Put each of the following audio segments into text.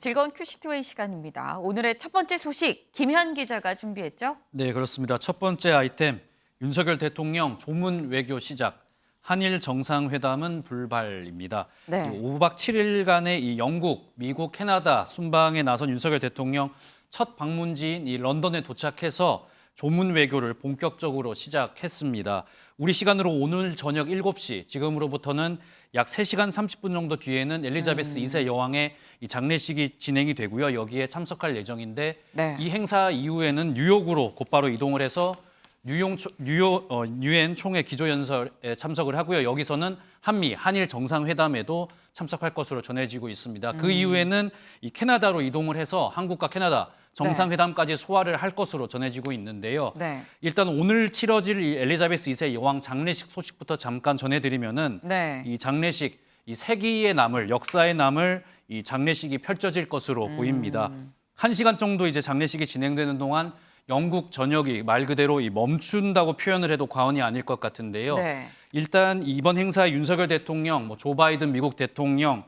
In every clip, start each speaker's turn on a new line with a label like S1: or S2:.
S1: 즐거운 큐시트웨이 시간입니다. 오늘의 첫 번째 소식, 김현 기자가 준비했죠?
S2: 네, 그렇습니다. 첫 번째 아이템, 윤석열 대통령 조문 외교 시작. 한일 정상회담은 불발입니다.
S1: 네.
S2: 5박 7일간의 이 영국, 미국, 캐나다 순방에 나선 윤석열 대통령 첫 방문지인 이 런던에 도착해서 조문 외교를 본격적으로 시작했습니다. 우리 시간으로 오늘 저녁 7시, 지금으로부터는 약 3시간 30분 정도 뒤에는 엘리자베스 2세 여왕의 이 장례식이 진행이 되고요. 여기에 참석할 예정인데
S1: 네.
S2: 이 행사 이후에는 뉴욕으로 곧바로 이동을 해서 유엔 총회 기조연설에 참석을 하고요. 여기서는 한일 정상회담에도 참석할 것으로 전해지고 있습니다. 그 이후에는 이 캐나다로 이동을 해서 한국과 캐나다 정상회담까지 소화를 할 것으로 전해지고 있는데요.
S1: 네.
S2: 일단 오늘 치러질 이 엘리자베스 2세 여왕 장례식 소식부터 잠깐 전해드리면은
S1: 네.
S2: 이 장례식 이 세기에 남을 역사에 남을 이 장례식이 펼쳐질 것으로 보입니다. 1시간 정도 이제 장례식이 진행되는 동안 영국 전역이 말 그대로 이 멈춘다고 표현을 해도 과언이 아닐 것 같은데요.
S1: 네.
S2: 일단 이번 행사에 윤석열 대통령, 조 바이든 미국 대통령,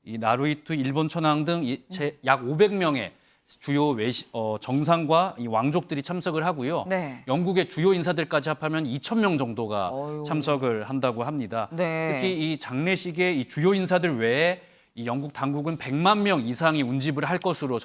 S2: 이 나루히토 일본 천황 등 약 500명의 주요 정상과 이 왕족들이 참석을 하고요.
S1: 네.
S2: 영국의 주요 인사들까지 합하면 2,000명 정도가
S1: 어휴.
S2: 참석을 한다고 합니다.
S1: 네.
S2: 특히 이 장례식에 이 주요 인사들 외에 이 영국 당국은 100만 명 이상이 운집을 할 것으로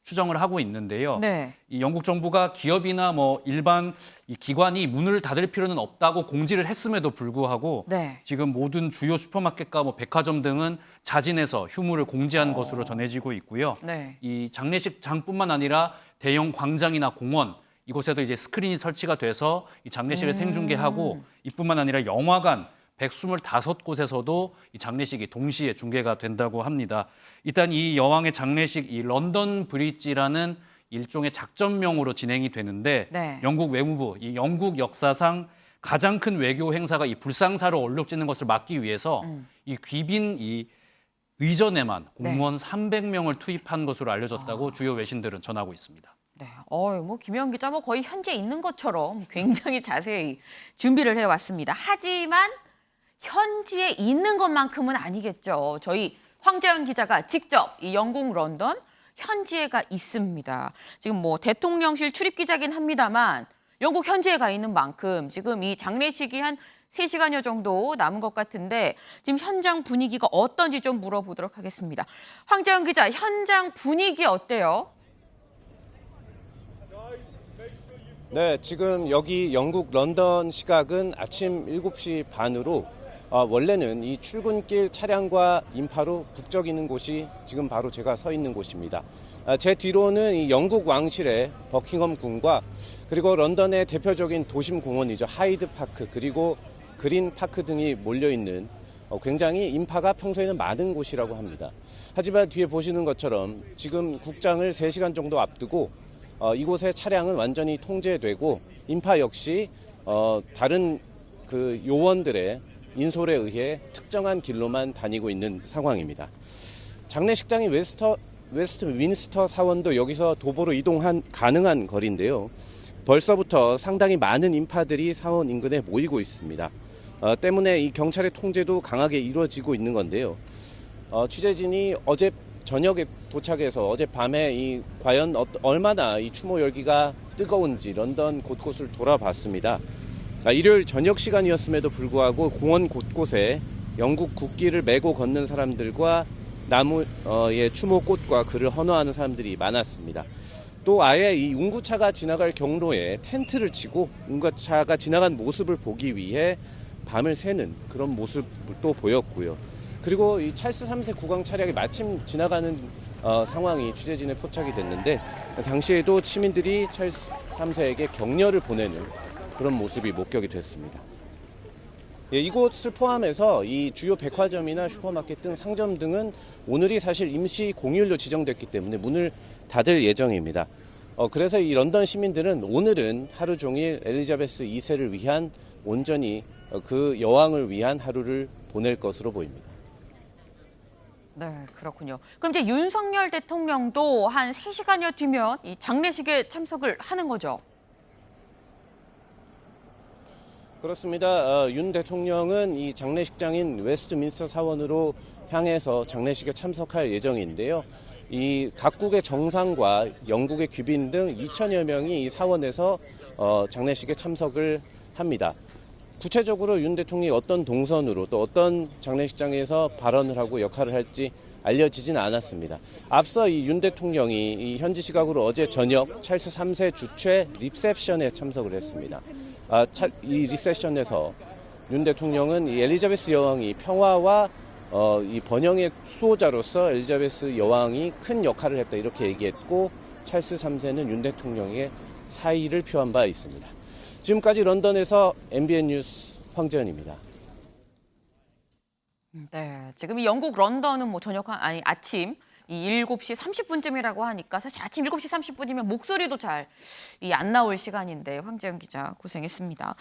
S2: 추정을 하고 있는데요.
S1: 네.
S2: 이 영국 정부가 기업이나 일반 이 기관이 문을 닫을 필요는 없다고 공지를 했음에도 불구하고
S1: 네.
S2: 지금 모든 주요 슈퍼마켓과 백화점 등은 자진해서 휴무를 공지한 것으로 전해지고 있고요.
S1: 네.
S2: 이 장례식장뿐만 아니라 대형 광장이나 공원 이곳에도 이제 스크린이 설치가 돼서 이 장례식을 생중계하고 이뿐만 아니라 영화관 125곳에서도 이 장례식이 동시에 중계가 된다고 합니다. 일단 이 여왕의 장례식, 이 런던 브릿지라는 일종의 작전명으로 진행이 되는데
S1: 네.
S2: 영국 외무부, 이 영국 역사상 가장 큰 외교 행사가 이 불상사로 얼룩지는 것을 막기 위해서 이 귀빈 이 의전에만 공무원 300명을 투입한 것으로 알려졌다고 주요 외신들은 전하고 있습니다.
S1: 네. 김현 기자 거의 현재 있는 것처럼 굉장히 자세히 준비를 해왔습니다. 하지만 현지에 있는 것만큼은 아니겠죠. 저희 황재현 기자가 직접 이 영국 런던 현지에 가 있습니다. 지금 대통령실 출입 기자긴 합니다만 영국 현지에 가 있는 만큼 지금 이 장례식이 한 3시간여 정도 남은 것 같은데 지금 현장 분위기가 어떤지 좀 물어보도록 하겠습니다. 황재현 기자, 현장 분위기 어때요?
S3: 네, 지금 여기 영국 런던 시각은 아침 7시 반으로 원래는 이 출근길 차량과 인파로 북적이는 곳이 지금 바로 제가 서 있는 곳입니다. 제 뒤로는 이 영국 왕실의 버킹엄 궁과 그리고 런던의 대표적인 도심 공원이죠. 하이드 파크 그리고 그린 파크 등이 몰려있는 굉장히 인파가 평소에는 많은 곳이라고 합니다. 하지만 뒤에 보시는 것처럼 지금 국장을 3시간 정도 앞두고 이곳의 차량은 완전히 통제되고 인파 역시 다른 그 요원들의 인솔에 의해 특정한 길로만 다니고 있는 상황입니다. 장례식장인 웨스트민스터 사원도 여기서 도보로 가능한 거리인데요. 벌써부터 상당히 많은 인파들이 사원 인근에 모이고 있습니다. 때문에 이 경찰의 통제도 강하게 이루어지고 있는 건데요. 취재진이 어제 저녁에 도착해서 어젯밤에 과연 얼마나 이 추모 열기가 뜨거운지 런던 곳곳을 돌아봤습니다. 일요일 저녁 시간이었음에도 불구하고 공원 곳곳에 영국 국기를 메고 걷는 사람들과 나무의 추모꽃과 그를 헌화하는 사람들이 많았습니다. 또 아예 이 운구차가 지나갈 경로에 텐트를 치고 운구차가 지나간 모습을 보기 위해 밤을 새는 그런 모습도 보였고요. 그리고 이 찰스 3세 국왕 차량이 마침 지나가는 상황이 취재진에 포착이 됐는데 당시에도 시민들이 찰스 3세에게 격려를 보내는 그런 모습이 목격이 됐습니다. 이곳을 포함해서 이 주요 백화점이나 슈퍼마켓 등 상점 등은 오늘이 사실 임시 공휴일로 지정됐기 때문에 문을 닫을 예정입니다. 그래서 이 런던 시민들은 오늘은 하루 종일 엘리자베스 2세를 위한 온전히 그 여왕을 위한 하루를 보낼 것으로 보입니다.
S1: 네, 그렇군요. 그럼 이제 윤석열 대통령도 한 3시간여 뒤면 이 장례식에 참석을 하는 거죠?
S3: 그렇습니다. 윤 대통령은 이 장례식장인 웨스트민스터 사원으로 향해서 장례식에 참석할 예정인데요. 이 각국의 정상과 영국의 귀빈 등 2천여 명이 이 사원에서 장례식에 참석을 합니다. 구체적으로 윤 대통령이 어떤 동선으로 또 어떤 장례식장에서 발언을 하고 역할을 할지 알려지진 않았습니다. 앞서 이 윤 대통령이 이 현지 시각으로 어제 저녁 찰스 3세 주최 리셉션에 참석을 했습니다. 이 리셉션에서 윤 대통령은 이 엘리자베스 여왕이 평화와 이 번영의 수호자로서 엘리자베스 여왕이 큰 역할을 했다 이렇게 얘기했고 찰스 3세는 윤 대통령의 사의를 표한 바 있습니다. 지금까지 런던에서 MBN 뉴스 황재현입니다.
S1: 네, 지금 이 영국 런던은 뭐 아침 이 7시 30분쯤이라고 하니까 사실 아침 7시 30분이면 목소리도 잘 안 나올 시간인데 황재현 기자 고생했습니다.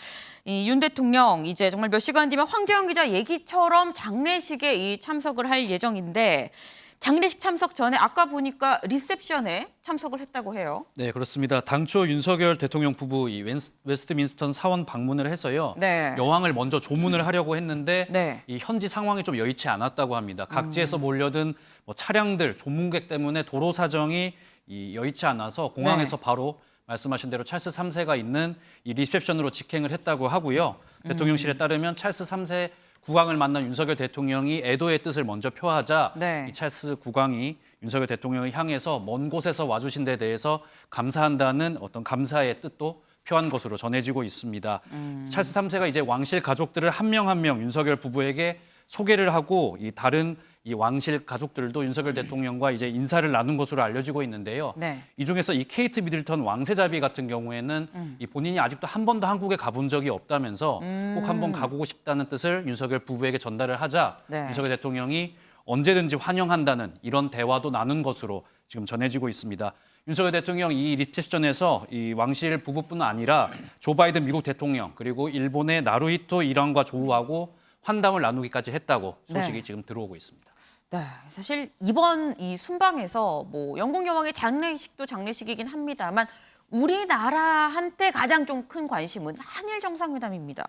S1: 이 윤 대통령 이제 정말 몇 시간 뒤면 황재현 기자 얘기처럼 장례식에 이 참석을 할 예정인데 장례식 참석 전에 아까 보니까 리셉션에 참석을 했다고 해요.
S2: 네, 그렇습니다. 당초 윤석열 대통령 부부 이 웨스트민스터 사원 방문을 해서요.
S1: 네.
S2: 여왕을 먼저 조문을 하려고 했는데
S1: 네.
S2: 이 현지 상황이 좀 여의치 않았다고 합니다. 각지에서 몰려든 뭐 차량들, 조문객 때문에 도로 사정이 여의치 않아서 공항에서 바로 말씀하신 대로 찰스 3세가 있는 이 리셉션으로 직행을 했다고 하고요. 대통령실에 따르면 찰스 3세 국왕을 만난 윤석열 대통령이 애도의 뜻을 먼저 표하자 이 찰스 국왕이 윤석열 대통령을 향해서 먼 곳에서 와주신 데 대해서 감사한다는 어떤 감사의 뜻도 표한 것으로 전해지고 있습니다. 찰스 3세가 이제 왕실 가족들을 한 명 한 명 윤석열 부부에게 소개를 하고 이 다른 이 왕실 가족들도 윤석열 대통령과 이제 인사를 나눈 것으로 알려지고 있는데요. 이 중에서 이 케이트 미들턴 왕세자비 같은 경우에는 이 본인이 아직도 한 번도 한국에 가본 적이 없다면서 꼭 한번 가보고 싶다는 뜻을 윤석열 부부에게 전달을 하자 윤석열 대통령이 언제든지 환영한다는 이런 대화도 나눈 것으로 지금 전해지고 있습니다. 윤석열 대통령 이 리셉션에서 이 왕실 부부뿐 아니라 조 바이든 미국 대통령 그리고 일본의 나루히토 일왕과 조우하고 환담을 나누기까지 했다고 소식이 지금 들어오고 있습니다.
S1: 네, 사실 이번 이 순방에서 뭐 영국 여왕의 장례식도 장례식이긴 합니다만 우리나라한테 가장 좀 큰 관심은 한일 정상회담입니다.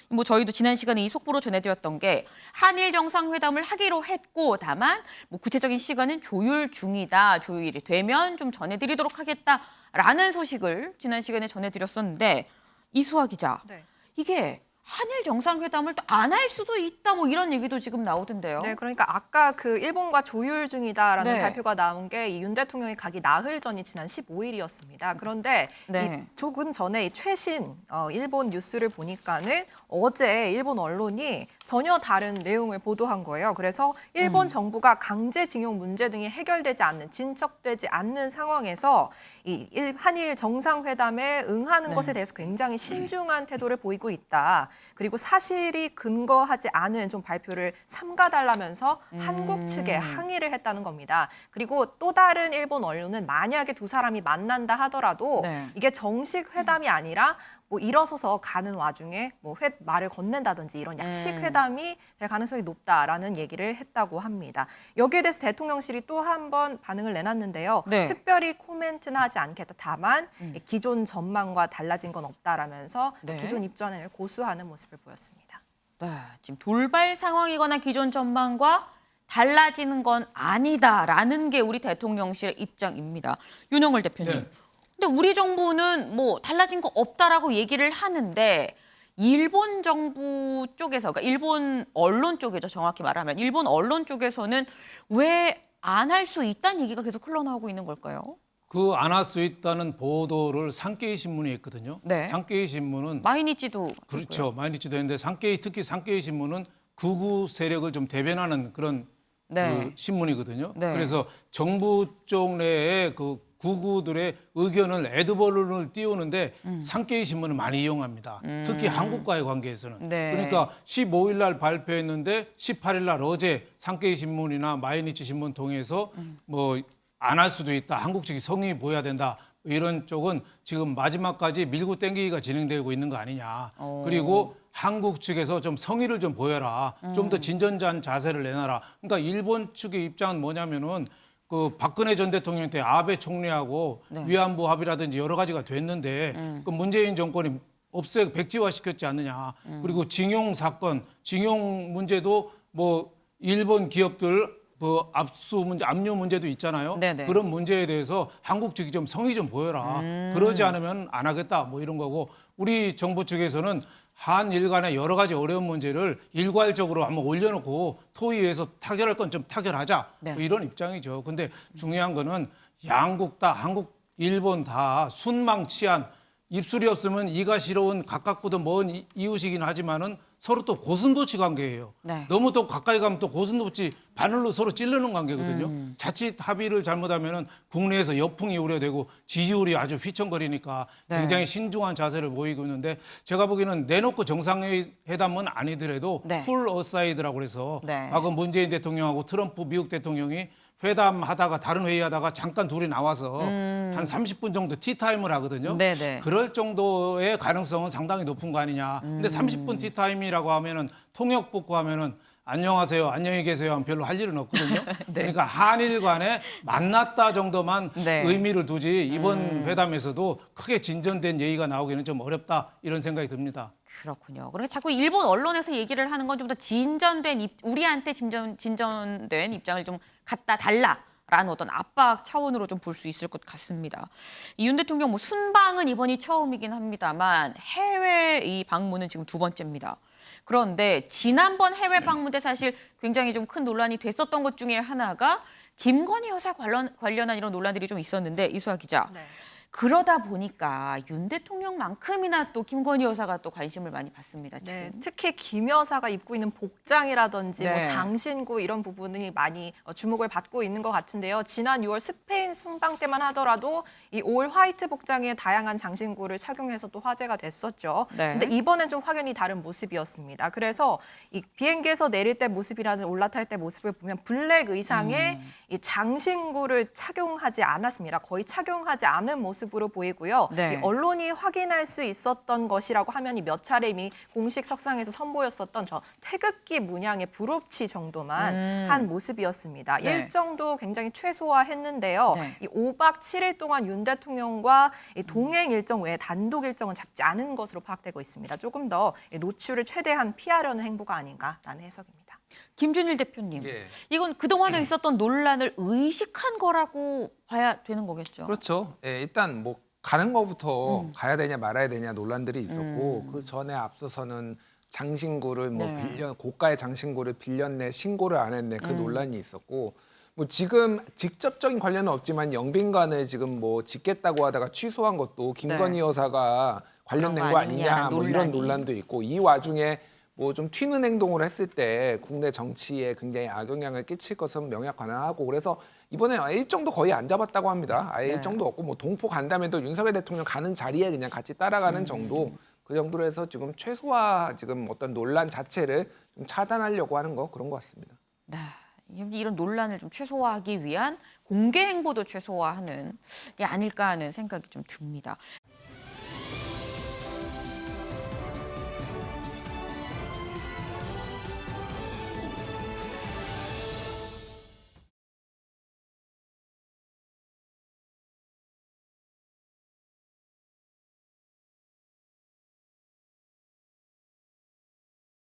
S1: 뭐 저희도 지난 시간에 이 속보로 전해드렸던 게 한일 정상회담을 하기로 했고 다만 뭐 구체적인 시간은 조율 중이다. 조율이 되면 좀 전해드리도록 하겠다라는 소식을 지난 시간에 전해드렸었는데 이수아 기자, 이게 한일 정상회담을 또 안 할 수도 있다 뭐 이런 얘기도 지금 나오던데요.
S4: 네, 그러니까 아까 그 일본과 조율 중이다라는 발표가 나온 게 이 윤 대통령이 가기 나흘 전이 지난 15일이었습니다. 그런데 이 조금 전에 이 최신 일본 뉴스를 보니까는 어제 일본 언론이 전혀 다른 내용을 보도한 거예요. 그래서 일본 정부가 강제징용 문제 등이 해결되지 않는, 진척되지 않는 상황에서 이 한일 정상회담에 응하는 것에 대해서 굉장히 신중한 태도를 보이고 있다. 그리고 사실이 근거하지 않은 좀 발표를 삼가달라면서 한국 측에 항의를 했다는 겁니다. 그리고 또 다른 일본 언론은 만약에 두 사람이 만난다 하더라도 이게 정식 회담이 아니라 뭐 일어서서 가는 와중에 뭐 말을 건넨다든지 이런 약식 회담이 될 가능성이 높다라는 얘기를 했다고 합니다. 여기에 대해서 대통령실이 또 한 번 반응을 내놨는데요. 특별히 코멘트는 하지 않겠다. 다만 기존 전망과 달라진 건 없다라면서 기존 입장을 고수하는 모습을 보였습니다.
S1: 네, 지금 돌발 상황이거나 기존 전망과 달라지는 건 아니다라는 게 우리 대통령실의 입장입니다. 윤영월 대표님. 근데 우리 정부는 뭐 달라진 거 없다라고 얘기를 하는데 일본 정부 쪽에서, 그러니까 일본 언론 쪽이죠. 정확히 말하면 일본 언론 쪽에서는 왜 안 할 수 있다는 얘기가 계속 흘러나오고 있는 걸까요?
S5: 그 안 할 수 있다는 보도를 산케이 신문이 했거든요. 산케이 신문은
S1: 마이니치도
S5: 그렇죠. 마이니치도 했는데 특히 산케이 신문은 극우 세력을 좀 대변하는 그런 그 신문이거든요. 그래서 정부 쪽 내에 그 극우들의 의견을 에드벌룬을 띄우는데 산케이 신문을 많이 이용합니다. 특히 한국과의 관계에서는. 그러니까 15일 날 발표했는데 18일 날 어제 산케이 신문이나 마이니치 신문 통해서 뭐 안 할 수도 있다. 한국 측이 성의 보여야 된다. 이런 쪽은 지금 마지막까지 밀고 땡기기가 진행되고 있는 거 아니냐. 그리고 한국 측에서 좀 성의를 좀 보여라. 좀 더 진전한 자세를 내놔라. 그러니까 일본 측의 입장은 뭐냐면은 그 박근혜 전 대통령 때 아베 총리하고 위안부 합의라든지 여러 가지가 됐는데 그 문재인 정권이 백지화시켰지 않느냐. 그리고 징용 사건, 징용 문제도 뭐 일본 기업들 그 압류 문제도 있잖아요.
S1: 네네.
S5: 그런 문제에 대해서 한국 측이 좀 성의 좀 보여라. 그러지 않으면 안 하겠다. 뭐 이런 거고 우리 정부 측에서는 한일 간의 여러 가지 어려운 문제를 일괄적으로 한번 올려놓고 토의에서 타결할 건 좀 타결하자.
S1: 네.
S5: 뭐 이런 입장이죠. 근데 중요한 거는 양국 다 한국, 일본 다 순망치한 입술이 없으면 이가 시러운 가깝고도 먼 이웃이긴 하지만은 서로 또 고슴도치 관계예요.
S1: 네.
S5: 너무 또 가까이 가면 또 고슴도치 바늘로 서로 찌르는 관계거든요. 자칫 합의를 잘못하면은 국내에서 역풍이 우려되고 지지율이 아주 휘청거리니까
S1: 네.
S5: 굉장히 신중한 자세를 보이고 있는데 제가 보기에는 내놓고 정상회담은 아니더라도
S1: 네.
S5: 풀 어사이드라고 그래서
S1: 네.
S5: 과거 문재인 대통령하고 트럼프 미국 대통령이 회담하다가 다른 회의하다가 잠깐 둘이 나와서 한 30분 정도 티타임을 하거든요.
S1: 네네.
S5: 그럴 정도의 가능성은 상당히 높은 거 아니냐. 근데 30분 티타임이라고 하면은 통역 붙고 하면은 안녕하세요, 안녕히 계세요 하면 별로 할 일은 없거든요.
S1: 네.
S5: 그러니까 한일 간에 만났다 정도만
S1: 네.
S5: 의미를 두지 이번 회담에서도 크게 진전된 얘기가 나오기는 좀 어렵다 이런 생각이 듭니다.
S1: 그렇군요. 그러니까 자꾸 일본 언론에서 얘기를 하는 건 좀 더 진전된 우리한테 진전된 입장을 좀 갖다 달라라는 어떤 압박 차원으로 좀 볼 수 있을 것 같습니다. 이 윤 대통령 뭐 순방은 이번이 처음이긴 합니다만 해외 이 방문은 지금 두 번째입니다. 그런데 지난번 해외 방문 때 사실 굉장히 좀 큰 논란이 됐었던 것 중에 하나가 김건희 여사 관련한 이런 논란들이 좀 있었는데 이수아 기자.
S4: 네.
S1: 그러다 보니까 윤 대통령만큼이나 또 김건희 여사가 또 관심을 많이 받습니다. 지금.
S4: 네, 특히 김 여사가 입고 있는 복장이라든지
S1: 네.
S4: 뭐 장신구 이런 부분이 많이 주목을 받고 있는 것 같은데요. 지난 6월 스페인 순방 때만 하더라도 이 올 화이트 복장에 다양한 장신구를 착용해서 또 화제가 됐었죠.
S1: 네.
S4: 근데 이번엔 좀 확연히 다른 모습이었습니다. 그래서 이 비행기에서 내릴 때 모습이라든 올라탈 때 모습을 보면 블랙 의상에 이 장신구를 착용하지 않았습니다. 거의 착용하지 않은 모습으로 보이고요.
S1: 네.
S4: 이 언론이 확인할 수 있었던 것이라고 하면 이 몇 차례 이미 공식 석상에서 선보였었던 저 태극기 문양의 브로치 정도만 한 모습이었습니다.
S1: 네.
S4: 일정도 굉장히 최소화했는데요.
S1: 네.
S4: 이 5박 7일 동안 윤 대통령과 이 동행 일정 외에 단독 일정은 잡지 않은 것으로 파악되고 있습니다. 조금 더 노출을 최대한 피하려는 행보가 아닌가라는 해석입니다.
S1: 김준일 대표님,
S6: 예.
S1: 이건 그동안에 있었던 논란을 의식한 거라고 봐야 되는 거겠죠?
S6: 그렇죠. 예, 일단 뭐 가는 거부터 가야 되냐 말아야 되냐 논란들이 있었고 그 전에 앞서서는 장신구를 뭐
S1: 네.
S6: 고가의 장신구를 빌렸네 신고를 안 했네 그 논란이 있었고 뭐 지금 직접적인 관련은 없지만 영빈관을 지금 뭐 짓겠다고 하다가 취소한 것도 김건희
S1: 네.
S6: 여사가 관련된
S1: 그런
S6: 거
S1: 거
S6: 아니냐
S1: 아니냐는
S6: 뭐 이런
S1: 논란이.
S6: 논란도 있고 이 와중에 뭐 좀 튀는 행동을 했을 때 국내 정치에 굉장히 악영향을 끼칠 것은 명약관화하고 그래서 이번에 일정도 거의 안 잡았다고 합니다. 아예
S1: 네.
S6: 일정도 없고 뭐 동포 간다면도 윤석열 대통령 가는 자리에 그냥 같이 따라가는 정도 그 정도로 해서 지금 최소화 지금 어떤 논란 자체를 좀 차단하려고 하는 거 그런 것 같습니다.
S1: 네. 이런 논란을 좀 최소화하기 위한 공개 행보도 최소화하는 게 아닐까 하는 생각이 좀 듭니다.